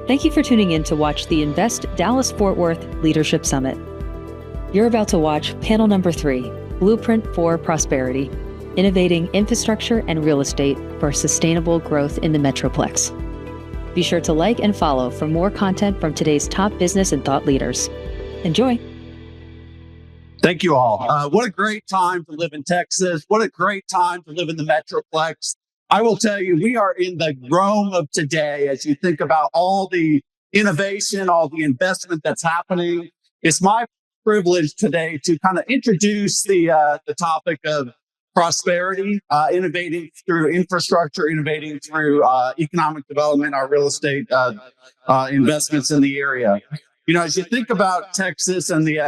Thank you for tuning in to watch the Invest Dallas-Fort Worth Leadership Summit. You're about to watch panel number 3, Blueprint for Prosperity, Innovating Infrastructure and Real Estate for Sustainable Growth in the Metroplex. Be sure to like and follow for more content from today's top business and thought leaders. Enjoy. Thank you all. What a great time to live in Texas. What a great time to live in the Metroplex. I will tell you, we are in the Rome of today as you think about all the innovation, all the investment that's happening. It's my privilege today to kind of introduce the topic of prosperity, innovating through infrastructure, innovating through economic development, our real estate investments in the area. You know, as you think about Texas and the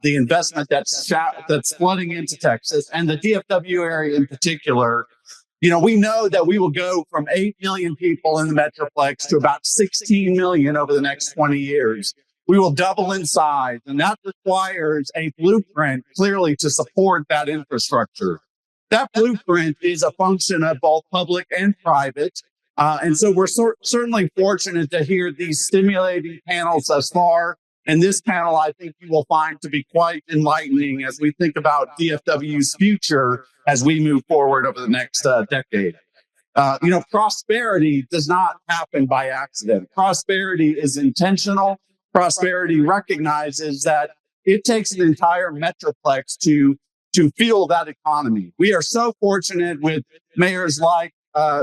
investment that's flooding into Texas and the DFW area in particular, you know, we know that we will go from 8 million people in the Metroplex to about 16 million over the next 20 years. We will double in size, and that requires a blueprint clearly to support that infrastructure. That blueprint is a function of both public and private. And so we're certainly fortunate to hear these stimulating panels thus far. And this panel, I think you will find to be quite enlightening as we think about DFW's future as we move forward over the next decade. You know, prosperity does not happen by accident. Prosperity is intentional. Prosperity recognizes that it takes an entire metroplex to fuel that economy. We are so fortunate with mayors like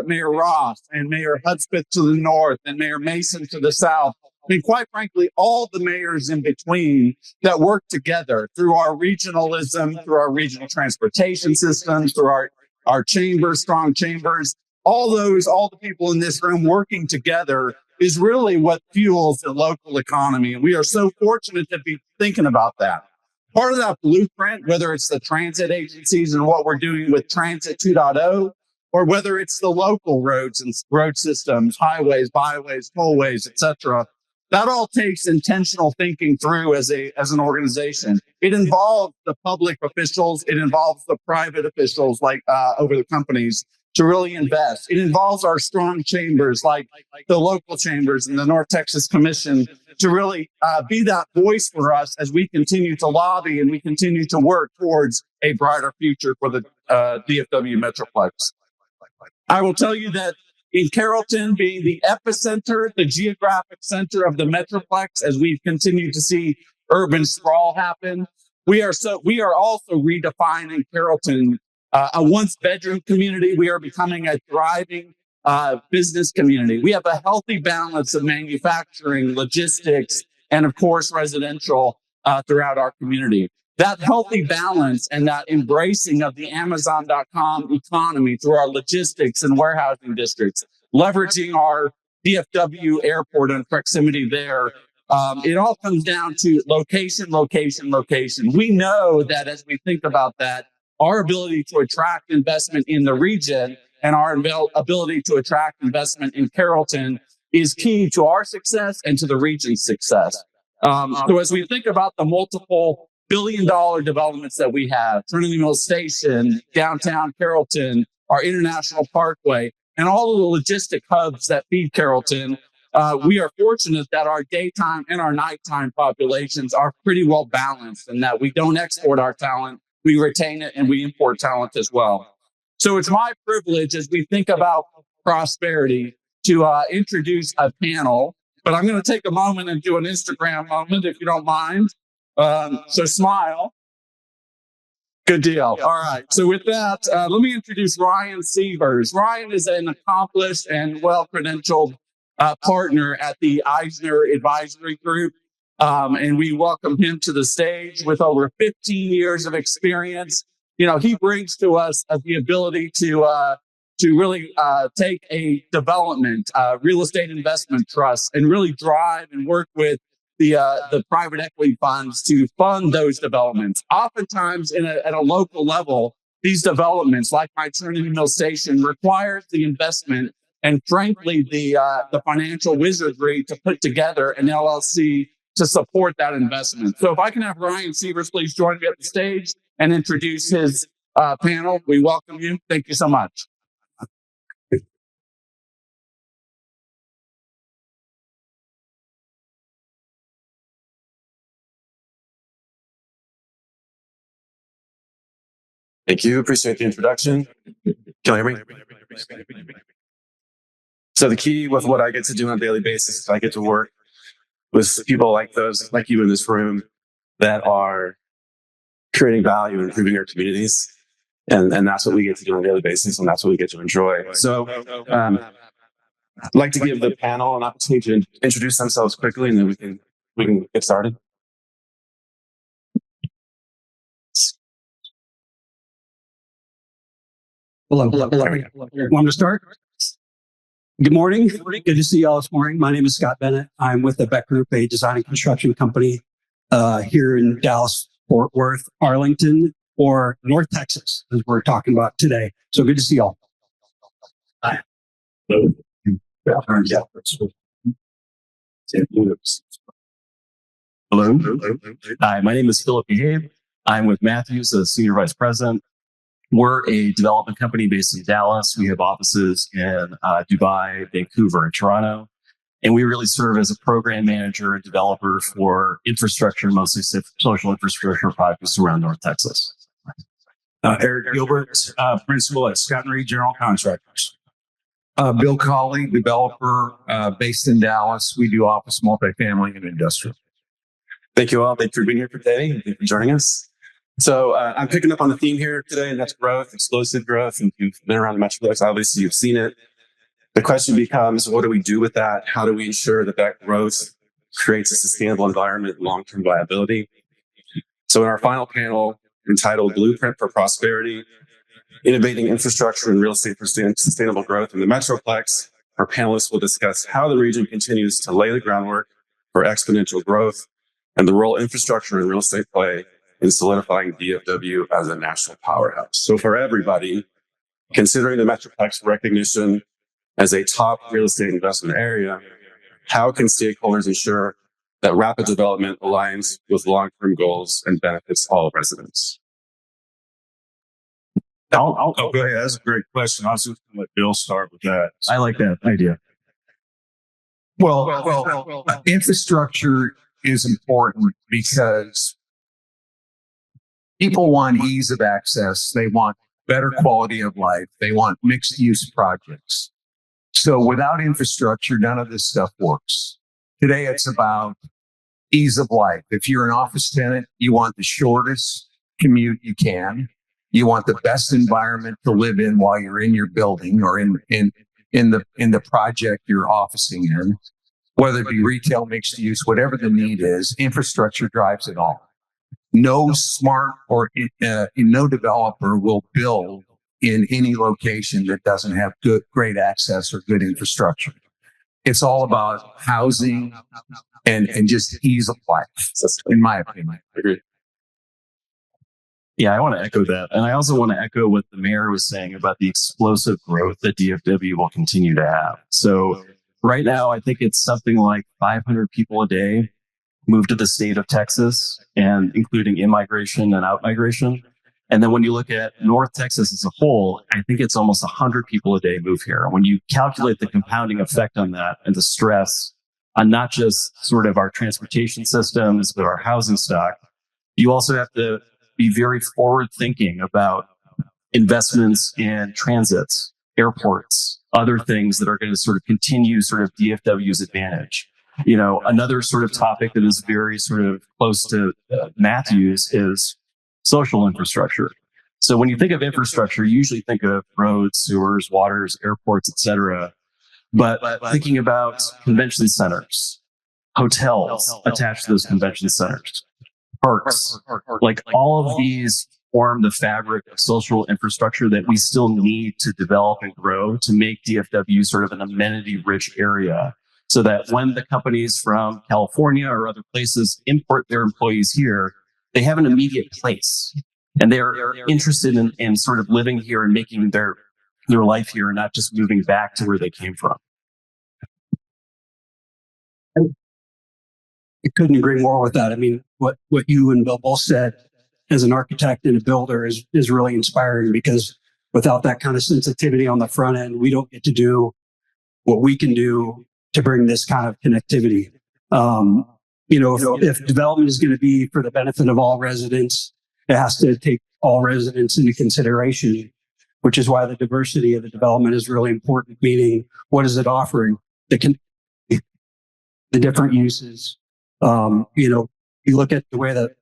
Mayor Ross and Mayor Hudspeth to the north and Mayor Mason to the south. I mean, quite frankly, all the mayors in between that work together through our regionalism, through our regional transportation systems, through our chambers, strong chambers, all the people in this room working together is really what fuels the local economy. And we are so fortunate to be thinking about that. Part of that blueprint, whether it's the transit agencies and what we're doing with Transit 2.0, or whether it's the local roads and road systems, highways, byways, tollways, et cetera, that all takes intentional thinking through as an organization. It involves the public officials. It involves the private officials like over the companies to really invest. It involves our strong chambers like the local chambers and the North Texas Commission to really be that voice for us as we continue to lobby and we continue to work towards a brighter future for the DFW Metroplex. I will tell you that in Carrollton being the epicenter, the geographic center of the Metroplex, as we've continued to see urban sprawl happen, we are also redefining Carrollton. A once bedroom community, we are becoming a thriving business community. We have a healthy balance of manufacturing, logistics, and of course, residential throughout our community. That healthy balance and that embracing of the Amazon.com economy through our logistics and warehousing districts, leveraging our DFW airport and proximity there, it all comes down to location, location, location. We know that as we think about that, our ability to attract investment in the region and our ability to attract investment in Carrollton is key to our success and to the region's success. So as we think about the multiple billion-dollar developments that we have, Trinity Mill Station, downtown Carrollton, our International Parkway, and all of the logistic hubs that feed Carrollton, we are fortunate that our daytime and our nighttime populations are pretty well balanced and that we don't export our talent, we retain it, and we import talent as well. So it's my privilege as we think about prosperity to introduce a panel, but I'm going to take a moment and do an Instagram moment, if you don't mind. So smile. Good deal. All right. So with that, let me introduce Ryan Sievers. Ryan is an accomplished and well-credentialed partner at the Eisner Advisory Group. And we welcome him to the stage with over 15 years of experience. You know, he brings to us the ability to really take a development, real estate investment trust and really drive and work with the private equity funds to fund those developments. Oftentimes at a local level, these developments, like my Trinity Mill Station, requires the investment and frankly, the financial wizardry to put together an LLC to support that investment. So if I can have Ryan Sievers please join me at the stage and introduce his panel. We welcome you. Thank you so much. Thank you. Appreciate the introduction. Can you hear me? So the key with what I get to do on a daily basis is I get to work with people like those, like you in this room, that are creating value and improving our communities. And that's what we get to do on a daily basis, and that's what we get to enjoy. So I'd like to give the panel an opportunity to introduce themselves quickly, and then we can get started. Hello. Want to start? Good morning. Good to see you all this morning. My name is Scot Bennett. I'm with the Beck Group, a design and construction company here in Dallas, Fort Worth, Arlington, or North Texas, as we're talking about today. So good to see you all. Hi. Hello. Hi, my name is Phill Geheb. I'm with Matthews, the Senior Vice President. We're a development company based in Dallas. We have offices in Dubai, Vancouver, and Toronto. And we really serve as a program manager and developer for infrastructure, mostly social infrastructure projects around North Texas. Eric Gilbert, principal at Scot Reid General Contractors. Bill Cawley, developer based in Dallas. We do office, multifamily, and industrial. Thank you all. Thank you for being here today. Thank you for joining us. So I'm picking up on the theme here today, and that's growth, explosive growth. And if you've been around the metroplex, obviously you've seen it. The question becomes, what do we do with that? How do we ensure that that growth creates a sustainable environment, long-term viability? So in our final panel, entitled Blueprint for Prosperity, Innovating Infrastructure and Real Estate for Sustainable Growth in the Metroplex, our panelists will discuss how the region continues to lay the groundwork for exponential growth and the role infrastructure and real estate play in solidifying DFW as a national powerhouse. So for everybody, considering the Metroplex recognition as a top real estate investment area, how can stakeholders ensure that rapid development aligns with long-term goals and benefits all residents? I'll go ahead. That's a great question. I was just going to let Bill start with that. I like that idea. Well, infrastructure is important because people want ease of access. They want better quality of life. They want mixed use projects. So without infrastructure, none of this stuff works. Today, it's about ease of life. If you're an office tenant, you want the shortest commute you can. You want the best environment to live in while you're in your building or in the project you're officing in, whether it be retail, mixed use, whatever the need is, infrastructure drives it all. No smart or no developer will build in any location that doesn't have great access or good infrastructure. It's all about housing and just ease of life, in my opinion. Agreed. Yeah, I want to echo that. And I also want to echo what the mayor was saying about the explosive growth that DFW will continue to have. So right now, I think it's something like 500 people a day move to the state of Texas, and including in-migration and out-migration. And then when you look at North Texas as a whole, I think it's almost 100 people a day move here. And when you calculate the compounding effect on that and the stress on not just sort of our transportation systems, but our housing stock, you also have to be very forward thinking about investments in transits, airports, other things that are going to sort of continue sort of DFW's advantage. You know, another sort of topic that is very sort of close to Matthews is social infrastructure. So when you think of infrastructure, you usually think of roads, sewers, waters, airports, et cetera. But thinking about convention centers, hotels attached to those convention centers, parks, like all of these form the fabric of social infrastructure that we still need to develop and grow to make DFW sort of an amenity-rich area, so that when the companies from California or other places import their employees here, they have an immediate place. And they're interested in sort of living here and making their life here and not just moving back to where they came from. I couldn't agree more with that. I mean, what you and Bill both said as an architect and a builder is really inspiring, because without that kind of sensitivity on the front end, we don't get to do what we can do to bring this kind of connectivity. You know, if development is going to be for the benefit of all residents, it has to take all residents into consideration, which is why the diversity of the development is really important, meaning what is it offering? The different uses. You look at the way that, am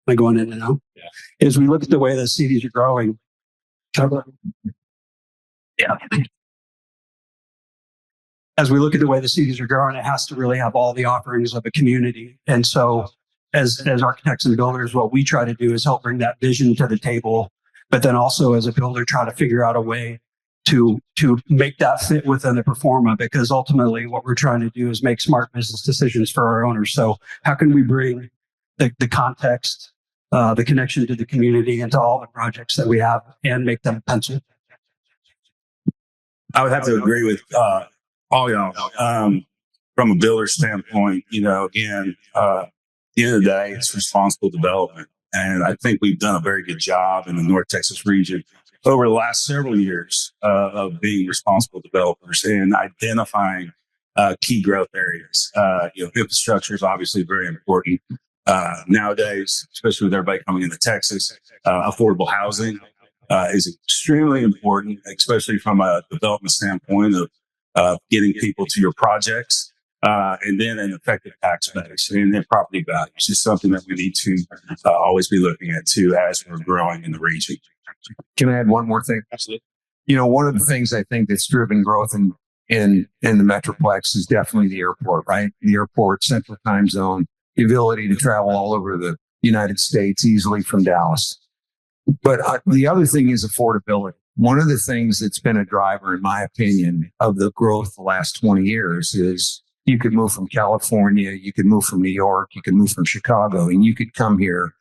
I going in and out? Yeah. As we look at the way the cities are growing, yeah. As we look at the way the cities are growing, it has to really have all the offerings of a community. And so as architects and builders, what we try to do is help bring that vision to the table, but then also as a builder, try to figure out a way to make that fit within the performa, because ultimately what we're trying to do is make smart business decisions for our owners. So how can we bring the context, the connection to the community into all the projects that we have and make them pencil? I would have to agree with all y'all. From a builder standpoint, again, at the end of the day, it's responsible development. And I think we've done a very good job in the North Texas region over the last several years of being responsible developers and identifying key growth areas. Infrastructure is obviously very important nowadays, especially with everybody coming into Texas. Affordable housing is extremely important, especially from a development standpoint of getting people to your projects. And then an effective tax base and then property values is something that we need to always be looking at too as we're growing in the region. Can I add one more thing? Absolutely. One of the things I think that's driven growth in the metroplex is definitely the airport, right? The airport, central time zone, the ability to travel all over the United States easily from Dallas. But the other thing is affordability. One of the things that's been a driver, in my opinion, of the growth the last 20 years is you could move from California, you could move from New York, you could move from Chicago, and you could come here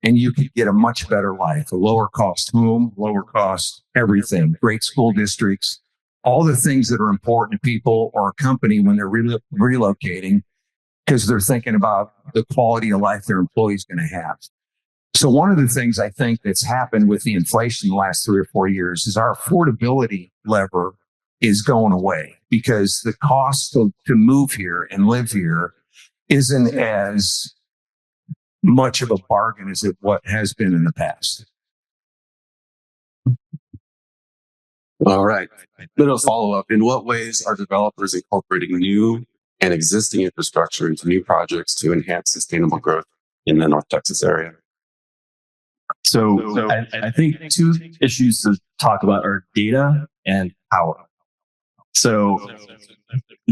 and you could get a much better life, a lower cost home, lower cost everything, great school districts, all the things that are important to people or a company when they're relocating because they're thinking about the quality of life their employee's going to have. So one of the things I think that's happened with the inflation the last 3 or 4 years is our affordability lever is going away because the cost to move here and live here isn't as much of a bargain as what has been in the past. All right. Little follow-up. In what ways are developers incorporating new and existing infrastructure into new projects to enhance sustainable growth in the North Texas area? So I think two issues to talk about are data and power. So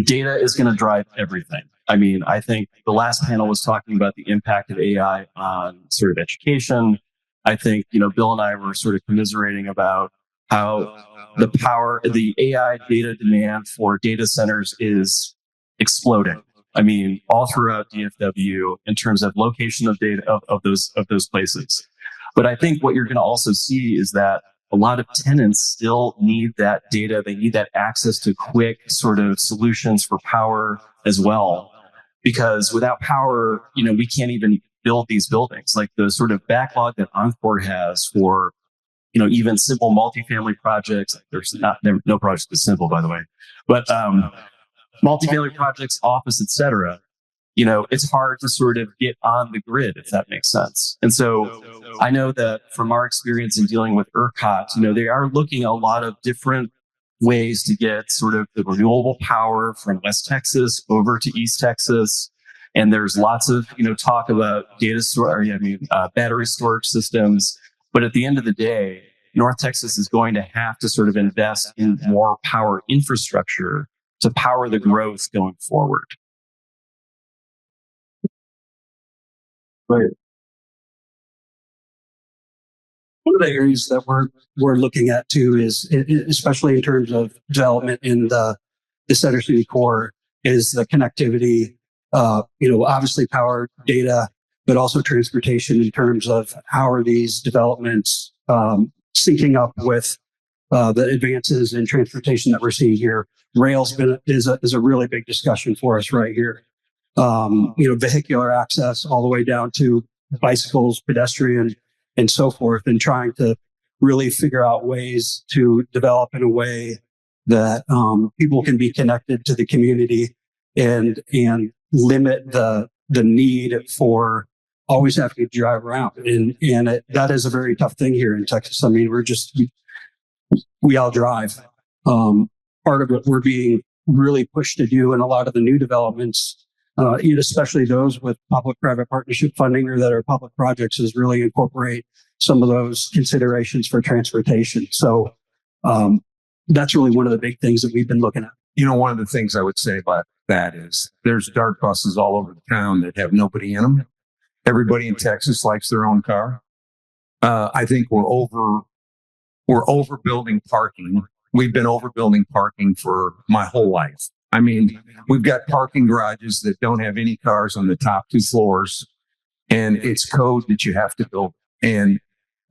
data is going to drive everything. I mean, I think the last panel was talking about the impact of AI on sort of education. I think, Bill and I were sort of commiserating about how the AI data demand for data centers is exploding. I mean, all throughout DFW in terms of location of data of those places. But I think what you're going to also see is that a lot of tenants still need that data. They need that access to quick sort of solutions for power as well. Because without power, we can't even build these buildings. Like the sort of backlog that Encore has for, even simple multifamily projects. There's no project is simple, by the way, but multifamily projects, office, et cetera. It's hard to sort of get on the grid, if that makes sense. And so I know that from our experience in dealing with ERCOT, they are looking at a lot of different ways to get sort of the renewable power from West Texas over to East Texas. And there's lots of, talk about battery storage systems. But at the end of the day, North Texas is going to have to sort of invest in more power infrastructure to power the growth going forward. Right. One of the areas that we're looking at too is, especially in terms of development in the center city core, is the connectivity. Obviously power, data, but also transportation in terms of how are these developments syncing up with the advances in transportation that we're seeing here. Rail's is a really big discussion for us right here. Vehicular access all the way down to bicycles, pedestrian, and so forth, and trying to really figure out ways to develop in a way that people can be connected to the community and limit the need for always having to drive around. And that is a very tough thing here in Texas. I mean, we all drive. Part of what we're being really pushed to do in a lot of the new developments, especially those with public-private partnership funding or that are public projects, is really incorporate some of those considerations for transportation. So that's really one of the big things that we've been looking at. One of the things I would say about that is there's dart buses all over the town that have nobody in them. Everybody in Texas likes their own car. I think we're overbuilding parking. We've been overbuilding parking for my whole life. I mean, we've got parking garages that don't have any cars on the top 2 floors, and it's code that you have to build. And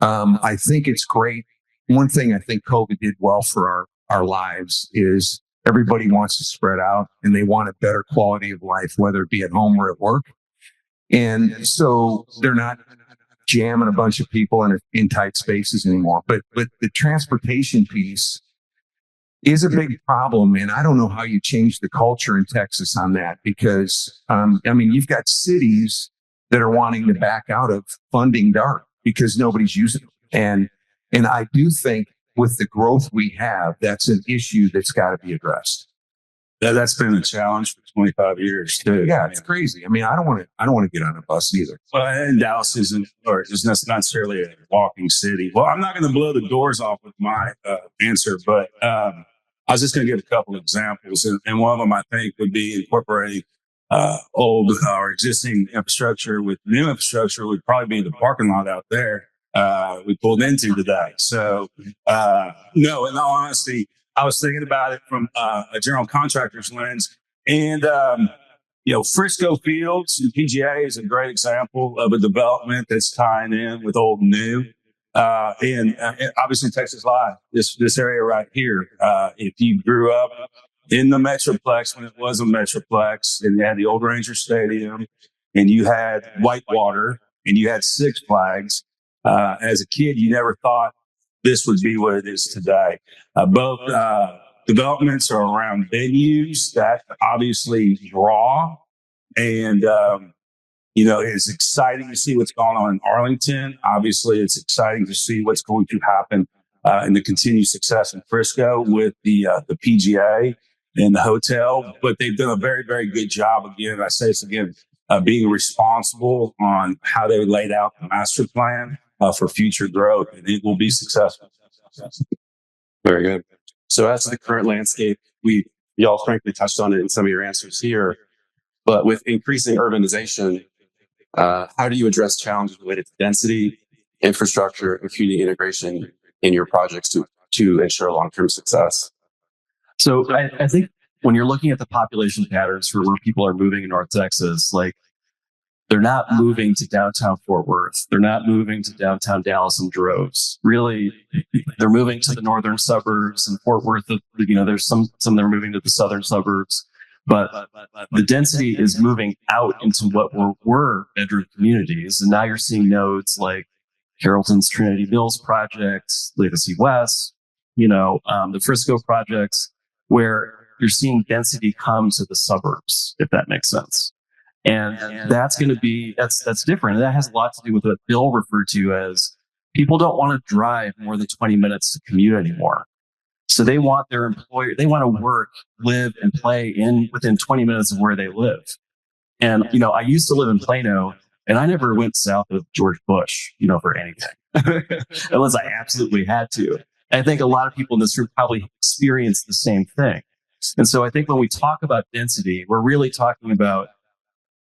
I think it's great. One thing I think COVID did well for our lives is everybody wants to spread out and they want a better quality of life, whether it be at home or at work. And so they're not jamming a bunch of people in tight spaces anymore. But the transportation piece is a big problem. And I don't know how you change the culture in Texas on that, because, you've got cities that are wanting to back out of funding DART because nobody's using it. And I do think with the growth we have, that's an issue that's got to be addressed. That's been a challenge for 25 years too. Yeah, it's crazy. I mean, I don't want to get on a bus either. Well, and Dallas is not necessarily a walking city. Well, I'm not going to blow the doors off with my answer, but I was just going to give a couple examples, and one of them I think would be incorporating old or existing infrastructure with new infrastructure. Would probably be the parking lot out there we pulled into today. So no, in all honesty, I was thinking about it from a general contractor's lens, and Frisco Fields and PGA is a great example of a development that's tying in with old and new. And obviously Texas Live, this area right here. If you grew up in the metroplex when it was a metroplex, and you had the old Ranger Stadium, and you had Whitewater, and you had Six Flags, as a kid, you never thought this would be what it is today. Both developments are around venues that obviously draw, and it's exciting to see what's going on in Arlington. Obviously, it's exciting to see what's going to happen in the continued success in Frisco with the PGA and the hotel. But they've done a very, very good job. Again, I say this again, being responsible on how they laid out the master plan for future growth, and it will be successful. Very good. So as to the current landscape, y'all frankly touched on it in some of your answers here, but with increasing urbanization, how do you address challenges related to density, infrastructure, and community integration in your projects to ensure long-term success? So I think when you're looking at the population patterns for where people are moving in North Texas, they're not moving to downtown Fort Worth. They're not moving to downtown Dallas in droves. Really, they're moving to the northern suburbs and Fort Worth. There's some that are moving to the southern suburbs, but the density is moving out into what were bedroom communities. And now you're seeing nodes like Carrollton's Trinity Mills projects, Legacy West, the Frisco projects, where you're seeing density come to the suburbs, if that makes sense. And that's going to be, that's different. And that has a lot to do with what Bill referred to as people don't want to drive more than 20 minutes to commute anymore. So they want their employer, they want to work, live, and play within 20 minutes of where they live. And, I used to live in Plano, and I never went south of George Bush, for anything, unless I absolutely had to. And I think a lot of people in this room probably experience the same thing. And so I think when we talk about density, we're really talking about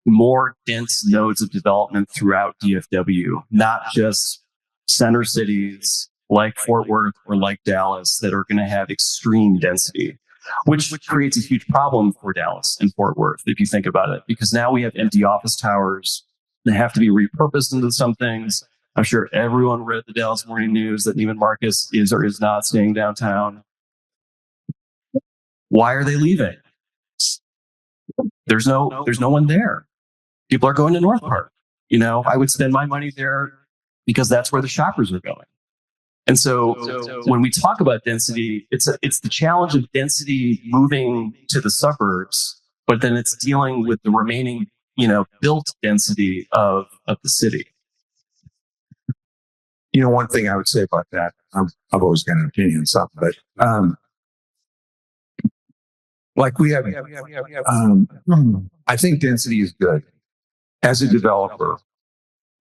more dense nodes of development throughout DFW, not just center cities like Fort Worth or like Dallas that are going to have extreme density, which creates a huge problem for Dallas and Fort Worth, if you think about it, because now we have empty office towers. They have to be repurposed into some things. I'm sure everyone read the Dallas Morning News that Neiman Marcus is or is not staying downtown. Why are they leaving? There's no one there. People are going to North Park. I would spend my money there because that's where the shoppers are going. And so when we talk about density, it's the challenge of density moving to the suburbs, but then it's dealing with the remaining built density of the city. One thing I would say about that, I've always got an opinion on something, but like we have, I think density is good. As a developer,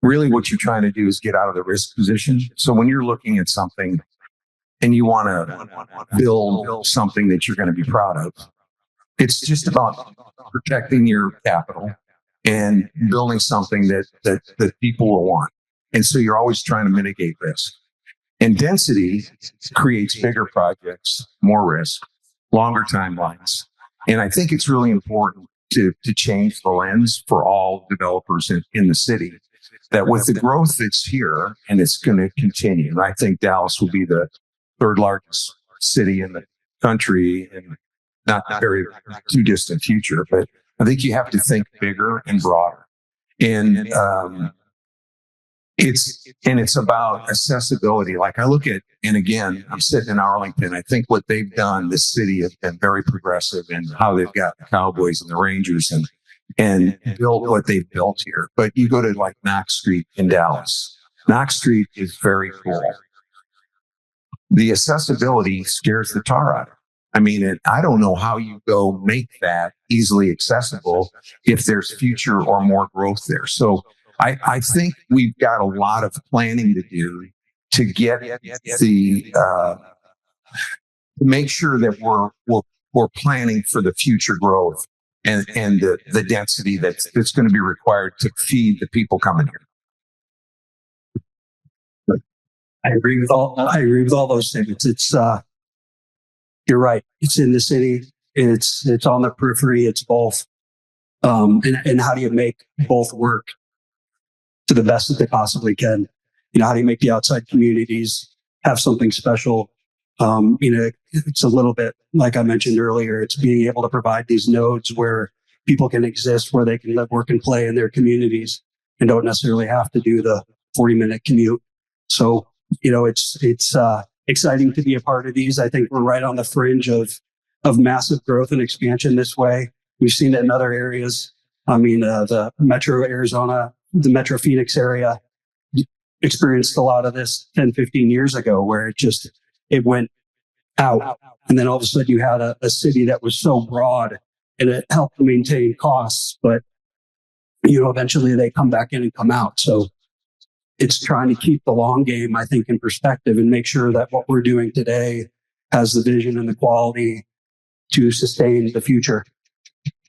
really what you're trying to do is get out of the risk position. So when you're looking at something and you want to build something that you're going to be proud of, it's just about protecting your capital and building something that people will want. And so you're always trying to mitigate risk. And density creates bigger projects, more risk, longer timelines. And I think it's really important to change the lens for all developers in the city, that with the growth that's here and it's going to continue. And I think Dallas will be the third largest city in the country in not very too distant future. But I think you have to think bigger and broader. And it's about accessibility. Like I look at, and again, I'm sitting in Arlington. I think what they've done, this city has been very progressive in how they've got the Cowboys and the Rangers and built what they've built here. But you go to like Knox Street in Dallas. Knox Street is very cool. The accessibility scares the tar out of it. I mean, I don't know how you go make that easily accessible if there's future or more growth there. So I think we've got a lot of planning to do to get the make sure that we're planning for the future growth and the density that's going to be required to feed the people coming here. I agree with all those statements. It's you're right. It's in the city. It's on the periphery. It's both. And how do you make both work to the best that they possibly can? How do you make the outside communities have something special? It's a little bit like I mentioned earlier. It's being able to provide these nodes where people can exist, where they can live, work, and play in their communities, and don't necessarily have to do the 40-minute commute. So it's exciting to be a part of these. I think we're right on the fringe of massive growth and expansion this way. We've seen it in other areas. The Metro Arizona, the Metro Phoenix area experienced a lot of this 10, 15 years ago, where it went out. And then all of a sudden you had a city that was so broad and it helped maintain costs, but eventually they come back in and come out. So it's trying to keep the long game, I think, in perspective and make sure that what we're doing today has the vision and the quality to sustain the future.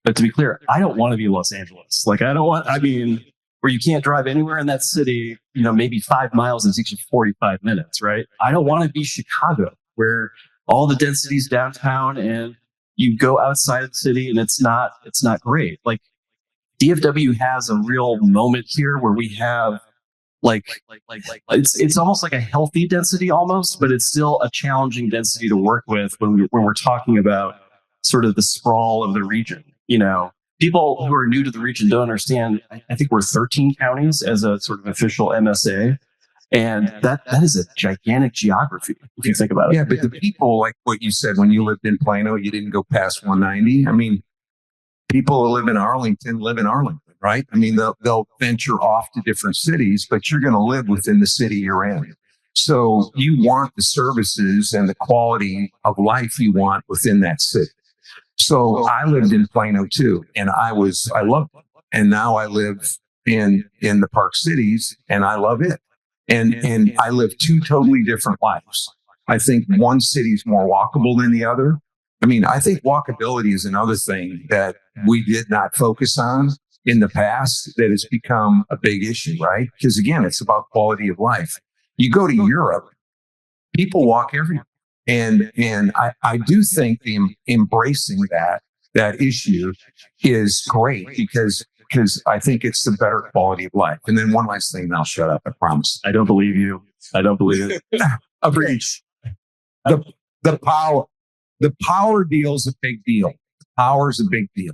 But to be clear, I don't want to be Los Angeles. Where you can't drive anywhere in that city, maybe 5 miles and it takes you 45 minutes, right? I don't want to be Chicago, where all the density's downtown and you go outside of the city and it's not great. Like DFW has a real moment here where we have it's almost like a healthy density almost, but it's still a challenging density to work with when we're talking about sort of the sprawl of the region. People who are new to the region don't understand. I think we're 13 counties as a sort of official MSA. And that is a gigantic geography, if you think about it. Yeah, but the people, like what you said, when you lived in Plano, you didn't go past 190. I mean, people who live in Arlington, right? I mean, they'll venture off to different cities, but you're going to live within the city you're in. So you want the services and the quality of life you want within that city. So I lived in Plano too, and I loved it. And now I live in the Park Cities, and I love it. And I live two totally different lives. I think one city is more walkable than the other. I mean, I think walkability is another thing that we did not focus on in the past that has become a big issue, right? Because again, it's about quality of life. You go to Europe, people walk everywhere. And I do think the embracing that issue is great because I think it's the better quality of life. And then one last thing, and I'll shut up, I promise. I don't believe you. I don't believe it. A breach. The power deal is a big deal. Power is a big deal.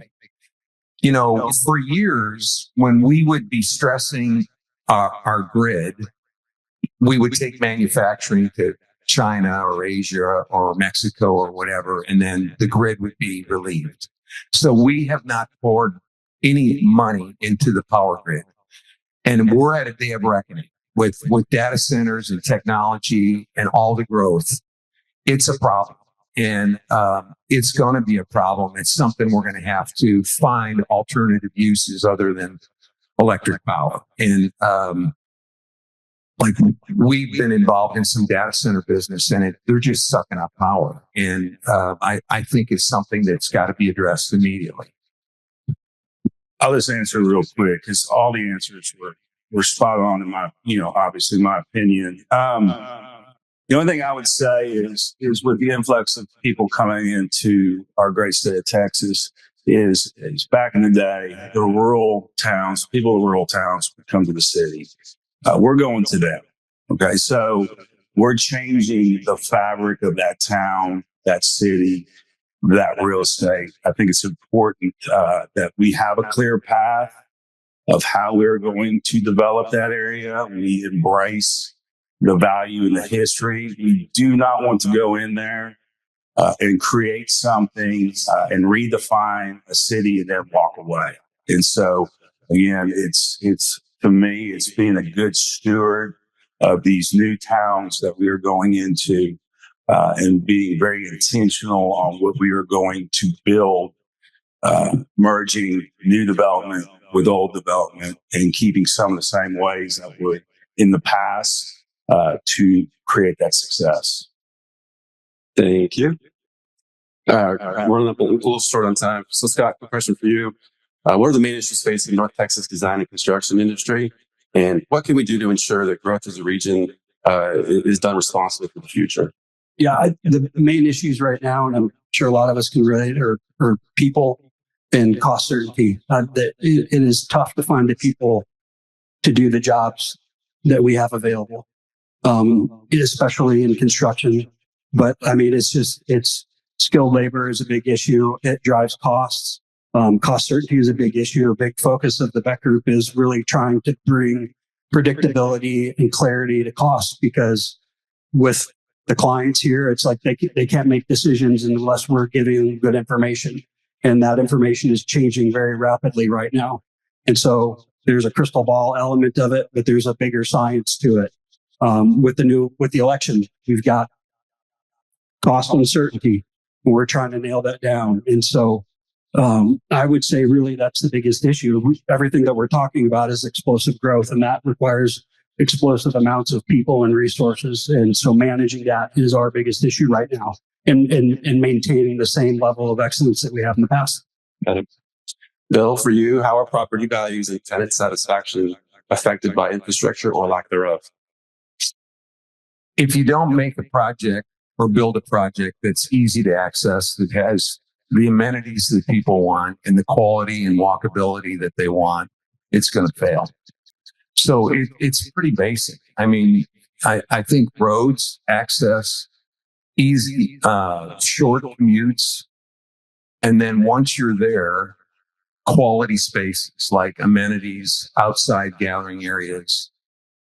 For years, when we would be stressing our grid, we would take manufacturing to China or Asia or Mexico or whatever, and then the grid would be relieved. So we have not poured any money into the power grid. And we're at a day of reckoning with data centers and technology and all the growth. It's a problem. And it's going to be a problem. It's something we're going to have to find alternative uses other than electric power. And like we've been involved in some data center business, and they're just sucking up power. And I think it's something that's got to be addressed immediately. I'll just answer real quick because all the answers were spot on in my, obviously my opinion. The only thing I would say is with the influx of people coming into our great state of Texas is back in the day, the rural towns, people in rural towns would come to the city. We're going to them. Okay. So we're changing the fabric of that town, that city, that real estate. I think it's important that we have a clear path of how we're going to develop that area. We embrace the value and the history. We do not want to go in there and create something and redefine a city and then walk away. And so, again, it's to me, it's being a good steward of these new towns that we are going into and being very intentional on what we are going to build, merging new development with old development and keeping some of the same ways that would in the past to create that success. Thank you. Running up a little short on time. So, Scott, quick question for you. What are the main issues facing North Texas design and construction industry? And what can we do to ensure that growth as a region is done responsibly for the future? Yeah, the main issues right now, and I'm sure a lot of us can relate, are people and cost certainty. That it is tough to find the people to do the jobs that we have available, especially in construction. But I mean, it's skilled labor is a big issue. It drives costs. Cost certainty is a big issue. A big focus of the Beck Group is really trying to bring predictability and clarity to costs, because with the clients here, it's like they can't make decisions unless we're giving them good information. And that information is changing very rapidly right now. And so there's a crystal ball element of it, but there's a bigger science to it. With the election, we've got cost uncertainty. We're trying to nail that down. And so I would say really that's the biggest issue. Everything that we're talking about is explosive growth, and that requires explosive amounts of people and resources. And so managing that is our biggest issue right now, and maintaining the same level of excellence that we have in the past. Got it. Bill, for you, how are property values and tenant satisfaction affected by infrastructure or lack thereof? If you don't make a project or build a project that's easy to access, that has the amenities that people want and the quality and walkability that they want, it's going to fail. So it's pretty basic. I mean, I think roads, access, easy, short commutes. And then once you're there, quality spaces like amenities, outside gathering areas,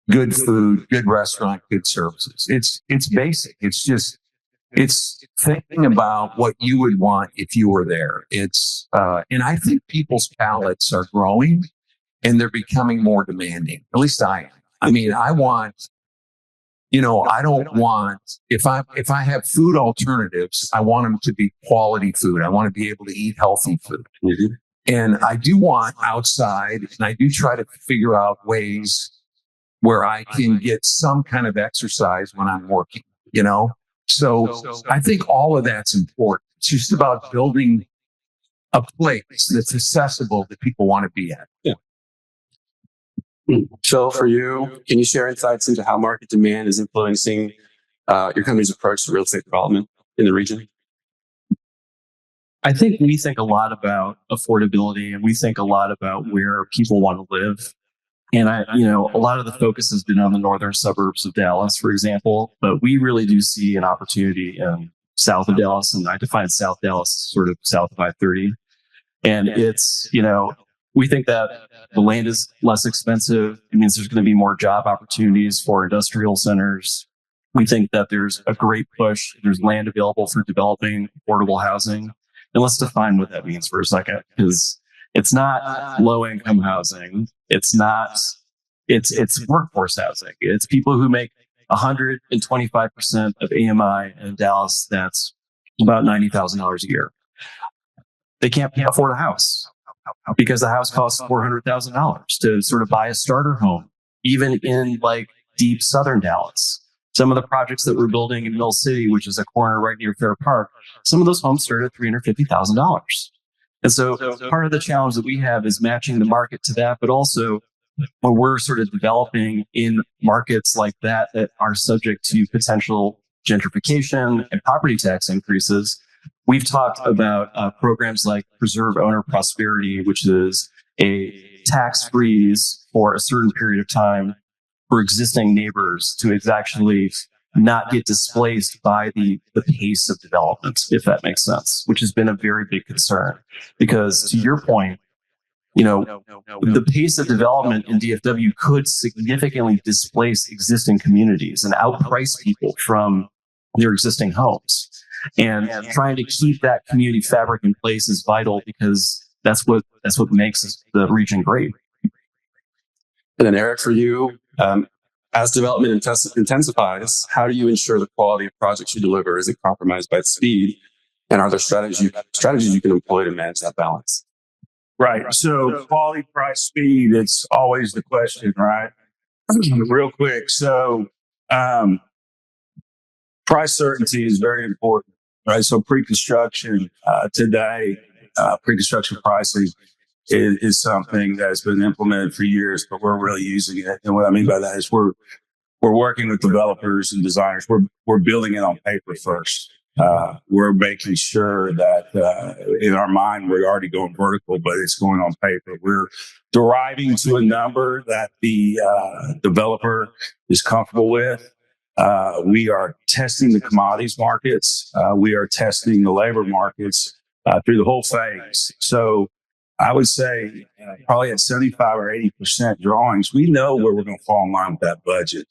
good food, good restaurant, good services. It's basic. It's thinking about what you would want if you were there. And I think people's palates are growing and they're becoming more demanding. At least I am. I mean, I don't want, if I have food alternatives, I want them to be quality food. I want to be able to eat healthy food. Mm-hmm. And I do want outside, and I do try to figure out ways where I can get some kind of exercise when I'm working, So I think all of that's important. It's just about building a place that's accessible that people want to be at. Yeah. Phill, for you, can you share insights into how market demand is influencing your company's approach to real estate development in the region? I think we think a lot about affordability, and we think a lot about where people want to live. And a lot of the focus has been on the northern suburbs of Dallas, for example, but we really do see an opportunity south of Dallas. And I define South Dallas sort of south of I-30. And it's, we think that the land is less expensive. It means there's going to be more job opportunities for industrial centers. We think that there's a great push. There's land available for developing affordable housing. And let's define what that means for a second, because It's not low income housing. It's workforce housing. It's people who make 125% of AMI in Dallas. That's about $90,000 a year. They can't afford a house because the house costs $400,000 to sort of buy a starter home, even in like deep southern Dallas. Some of the projects that we're building in Mill City, which is a corner right near Fair Park, some of those homes start at $350,000. And so part of the challenge that we have is matching the market to that, but also when we're sort of developing in markets like that are subject to potential gentrification and property tax increases, we've talked about programs like Preserve Owner Prosperity, which is a tax freeze for a certain period of time for existing neighbors to actually not get displaced by the pace of development, if that makes sense, which has been a very big concern. Because to your point, the pace of development in DFW could significantly displace existing communities and outprice people from their existing homes. And trying to keep that community fabric in place is vital because that's what makes the region great. And then Eric, for you, as development intensifies, how do you ensure the quality of projects you deliver isn't compromised by speed? And are there strategies you can employ to manage that balance? Right. So quality, price, speed, it's always the question, right? Real quick. So price certainty is very important, right? So pre-construction today, pre-construction pricing is something that's been implemented for years, but we're really using it. And what I mean by that is we're working with developers and designers. We're building it on paper first. We're making sure that in our mind, we're already going vertical, but it's going on paper. We're deriving to a number that the developer is comfortable with. We are testing the commodities markets. We are testing the labor markets through the whole phase. So I would say probably at 75 or 80% drawings, we know where we're going to fall in line with that budget.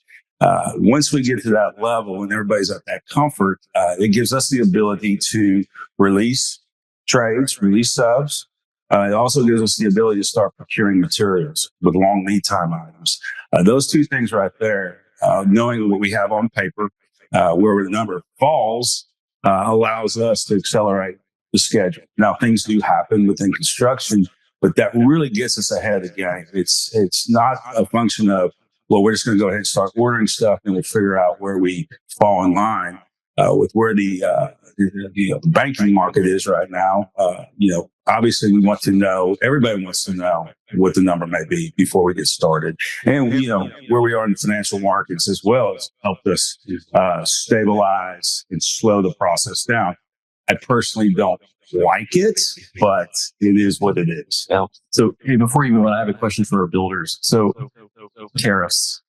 Once we get to that level and everybody's at that comfort, it gives us the ability to release trades, release subs. It also gives us the ability to start procuring materials with long lead time items. Those two things right there, knowing what we have on paper, where the number falls, allows us to accelerate the schedule. Now, things do happen within construction, but that really gets us ahead of the game. It's not a function of, well, we're just going to go ahead and start ordering stuff and we'll figure out where we fall in line with where the banking market is right now. Obviously we want to know, everybody wants to know what the number may be before we get started. And, where we are in the financial markets as well has helped us stabilize and slow the process down. I personally don't like it, but it is what it is. So, hey, before you move on, I have a question for our builders. So, tariffs.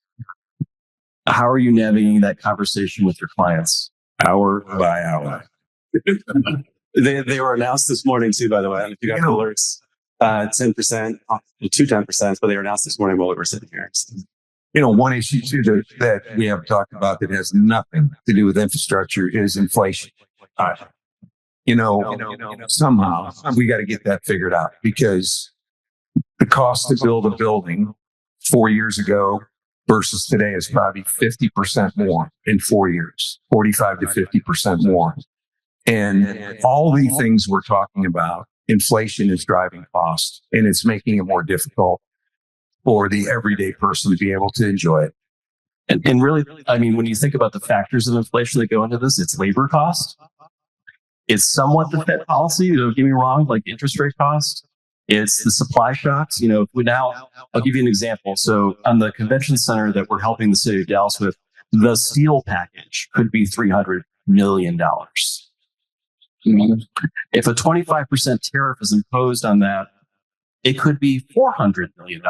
How are you navigating that conversation with your clients? Hour by hour. They were announced this morning too, by the way. I don't know if you got alerts. 10%, to 10%, but they were announced this morning while we were sitting here. So. One issue too that we have talked about that has nothing to do with infrastructure is inflation. Somehow we got to get that figured out because the cost to build a building 4 years ago versus today is probably 50% more in 4 years, 45 to 50% more. And all the things we're talking about, inflation is driving cost and it's making it more difficult for the everyday person to be able to enjoy it. And really, I mean, when you think about the factors of inflation that go into this, it's labor cost. It's somewhat the Fed policy, don't get me wrong, like interest rate cost. It's the supply shocks. I'll give you an example. So on the convention center that we're helping the city of Dallas with, the steel package could be $300 million. If a 25% tariff is imposed on that, it could be $400 million.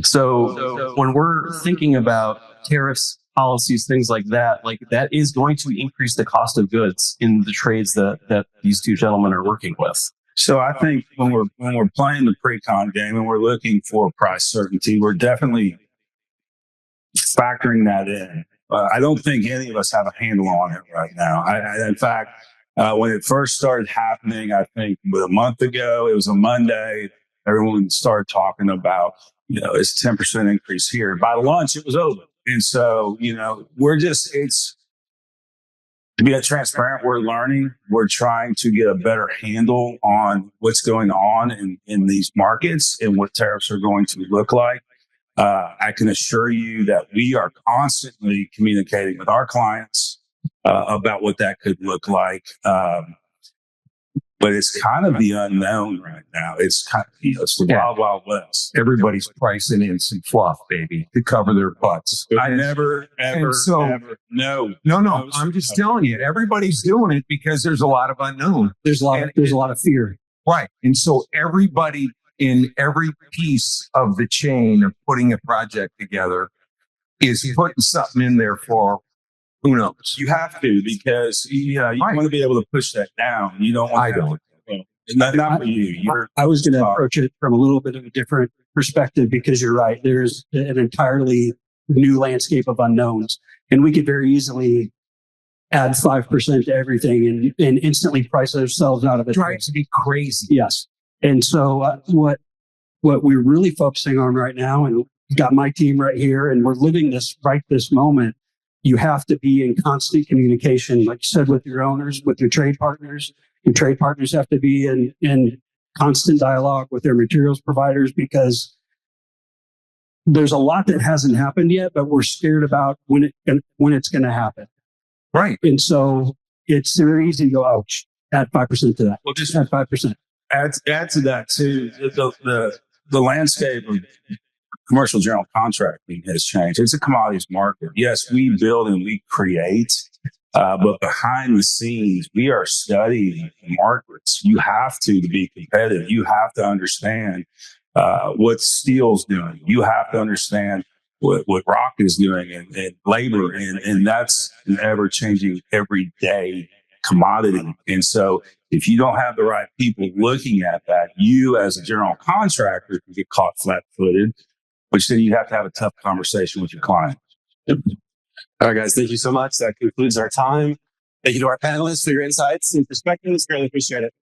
So when we're thinking about tariffs, policies, things like that is going to increase the cost of goods in the trades that these two gentlemen are working with. So I think when we're playing the pre-con game and we're looking for price certainty, we're definitely factoring that in. I don't think any of us have a handle on it right now. In fact, When it first started happening, I think a month ago, it was a Monday, everyone started talking about, it's 10% increase here. By lunch, it was over. And so, to be transparent, we're learning. We're trying to get a better handle on what's going on in these markets and what tariffs are going to look like. I can assure you that we are constantly communicating with our clients about what that could look like. But it's kind of the unknown right now. It's kind of, it's the wild, wild west. Everybody's pricing in some fluff, baby, to cover their butts. I never, ever, ever. No. I'm just telling you, everybody's doing it because there's a lot of unknown. There's a lot of fear. Right. And so everybody in every piece of the chain of putting a project together is putting something in there for who knows. You have to, because you want to be able to push that down. You don't want not for you. I was going to approach it from a little bit of a different perspective, because you're right. There's an entirely new landscape of unknowns, and we could very easily add 5% to everything and instantly price ourselves out of it. Drives me crazy. Yes. And so what we're really focusing on right now, and got my team right here, and we're living this right this moment. You have to be in constant communication, like you said, with your owners, with your trade partners. Your trade partners have to be in constant dialogue with their materials providers, because there's a lot that hasn't happened yet, but we're scared about when it's going to happen. Right. And so it's very easy to go, ouch, add 5% to that. Well, just add 5%. Add to that too. The landscape of commercial general contracting has changed. It's a commodities market. Yes, we build and we create, but behind the scenes, we are studying markets. You have to be competitive. You have to understand what steel's doing. You have to understand what rock is doing and labor, and that's an ever-changing, everyday commodity. And so if you don't have the right people looking at that, you as a general contractor can get caught flat-footed, which then you have to have a tough conversation with your client. Yep. All right, guys, thank you so much. That concludes our time. Thank you to our panelists for your insights and perspectives. Really appreciate it.